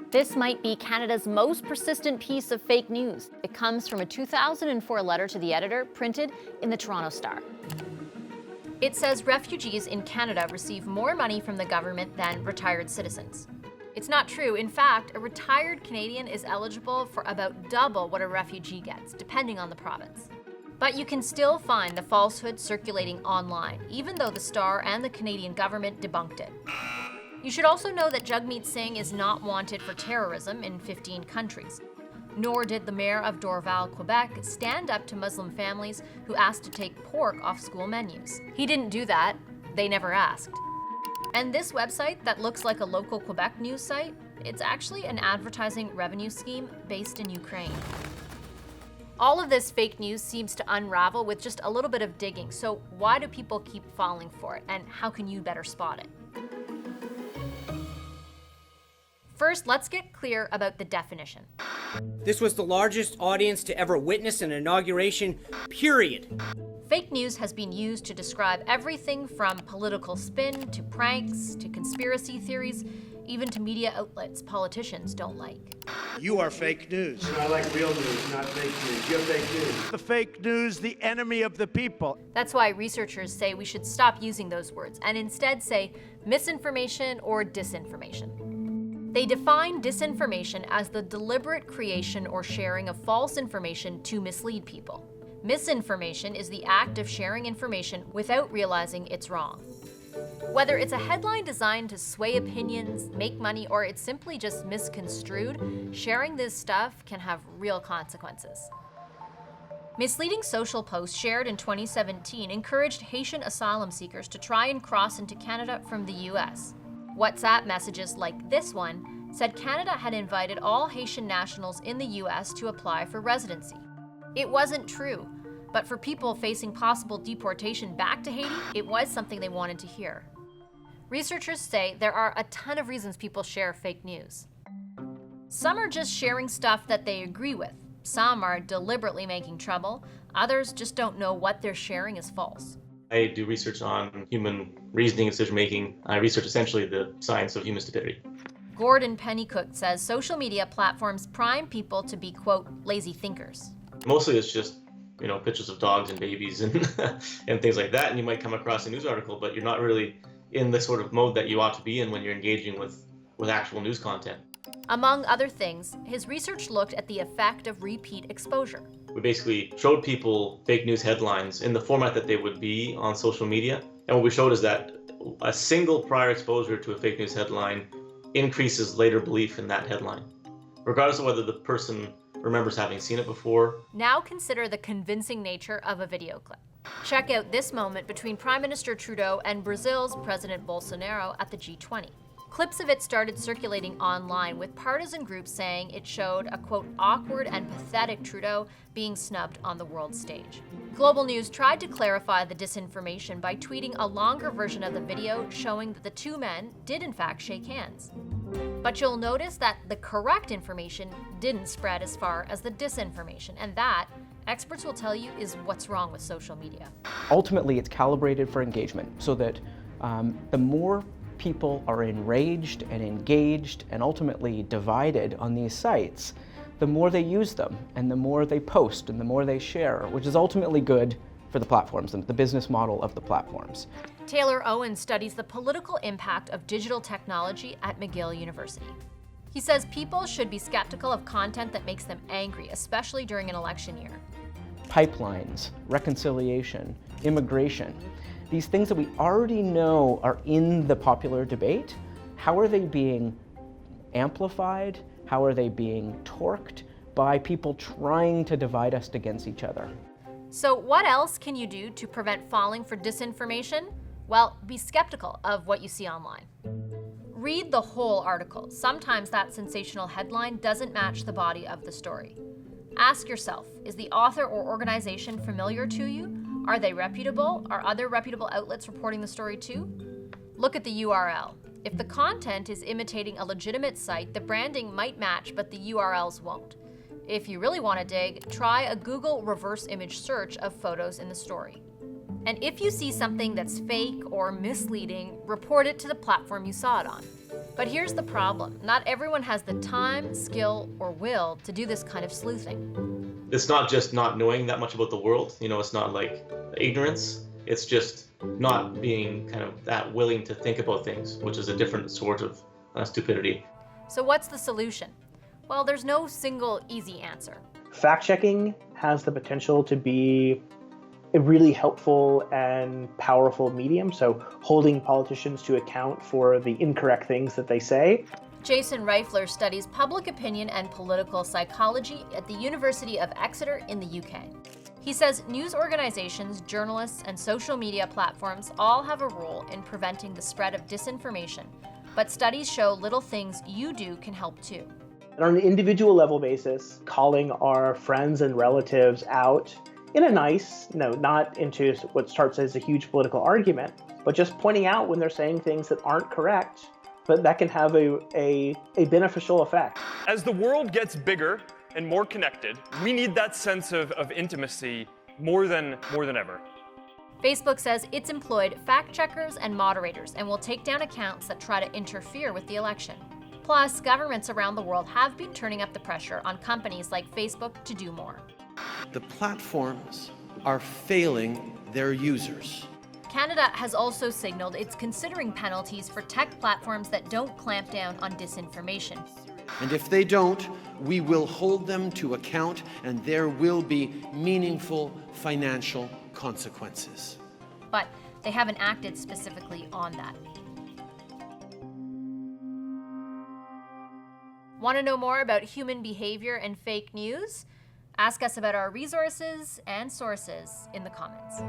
This might be Canada's most persistent piece of fake news. It comes from a 2004 letter to the editor, printed in the Toronto Star. It says refugees in Canada receive more money from the government than retired citizens. It's not true. In fact, a retired Canadian is eligible for about double what a refugee gets, depending on the province. But you can still find the falsehood circulating online, even though the Star and the Canadian government debunked it. You should also know that Jagmeet Singh is not wanted for terrorism in 15 countries. Nor did the mayor of Dorval, Quebec, stand up to Muslim families who asked to take pork off school menus. He didn't do that. They never asked. And this website that looks like a local Quebec news site, it's actually an advertising revenue scheme based in Ukraine. All of this fake news seems to unravel with just a little bit of digging. So why do people keep falling for it, and how can you better spot it? First, let's get clear about the definition. This was the largest audience to ever witness an inauguration, period. Fake news has been used to describe everything from political spin to pranks to conspiracy theories, even to media outlets politicians don't like. You are fake news. I like real news, not fake news. You're fake news. The fake news, the enemy of the people. That's why researchers say we should stop using those words and instead say misinformation or disinformation. They define disinformation as the deliberate creation or sharing of false information to mislead people. Misinformation is the act of sharing information without realizing it's wrong. Whether it's a headline designed to sway opinions, make money, or it's simply just misconstrued, sharing this stuff can have real consequences. Misleading social posts shared in 2017 encouraged Haitian asylum seekers to try and cross into Canada from the US. WhatsApp messages like this one said Canada had invited all Haitian nationals in the US to apply for residency. It wasn't true, but for people facing possible deportation back to Haiti, it was something they wanted to hear. Researchers say there are a ton of reasons people share fake news. Some are just sharing stuff that they agree with. Some are deliberately making trouble. Others just don't know what they're sharing is false. I do research on human reasoning and decision-making. I research essentially the science of human stupidity. Gordon Pennycook says social media platforms prime people to be, quote, lazy thinkers. Mostly it's just, pictures of dogs and babies and and things like that. And you might come across a news article, but you're not really in the sort of mode that you ought to be in when you're engaging with actual news content. Among other things, his research looked at the effect of repeat exposure. We basically showed people fake news headlines in the format that they would be on social media. And what we showed is that a single prior exposure to a fake news headline increases later belief in that headline, regardless of whether the person remembers having seen it before. Now consider the convincing nature of a video clip. Check out this moment between Prime Minister Trudeau and Brazil's President Bolsonaro at the G20. Clips of it started circulating online, with partisan groups saying it showed a, quote, awkward and pathetic Trudeau being snubbed on the world stage. Global News tried to clarify the disinformation by tweeting a longer version of the video showing that the two men did in fact shake hands. But you'll notice that the correct information didn't spread as far as the disinformation, and that, experts will tell you, is what's wrong with social media. Ultimately, it's calibrated for engagement so that the more people are enraged and engaged and ultimately divided on these sites, the more they use them and the more they post and the more they share, which is ultimately good for the platforms and the business model of the platforms. Taylor Owen studies the political impact of digital technology at McGill University. He says people should be skeptical of content that makes them angry, especially during an election year. Pipelines, reconciliation, immigration, these things that we already know are in the popular debate, how are they being amplified? How are they being torqued by people trying to divide us against each other? So what else can you do to prevent falling for disinformation? Well, be skeptical of what you see online. Read the whole article. Sometimes that sensational headline doesn't match the body of the story. Ask yourself, is the author or organization familiar to you? Are they reputable? Are other reputable outlets reporting the story too? Look at the URL. If the content is imitating a legitimate site, the branding might match, but the URLs won't. If you really want to dig, try a Google reverse image search of photos in the story. And if you see something that's fake or misleading, report it to the platform you saw it on. But here's the problem. Not everyone has the time, skill, or will to do this kind of sleuthing. It's not just not knowing that much about the world. It's not like ignorance. It's just not being kind of that willing to think about things, which is a different sort of stupidity. So what's the solution? Well, there's no single easy answer. Fact-checking has the potential to be a really helpful and powerful medium, so holding politicians to account for the incorrect things that they say. Jason Reifler studies public opinion and political psychology at the University of Exeter in the UK. He says news organizations, journalists, and social media platforms all have a role in preventing the spread of disinformation, but studies show little things you do can help too. And on an individual level basis, calling our friends and relatives out in a nice, not into what starts as a huge political argument, but just pointing out when they're saying things that aren't correct, but that can have a beneficial effect. As the world gets bigger and more connected, we need that sense of intimacy more than ever. Facebook says it's employed fact-checkers and moderators and will take down accounts that try to interfere with the election. Plus, governments around the world have been turning up the pressure on companies like Facebook to do more. The platforms are failing their users. Canada has also signaled it's considering penalties for tech platforms that don't clamp down on disinformation. And if they don't, we will hold them to account, and there will be meaningful financial consequences. But they haven't acted specifically on that. Want to know more about human behavior and fake news? Ask us about our resources and sources in the comments.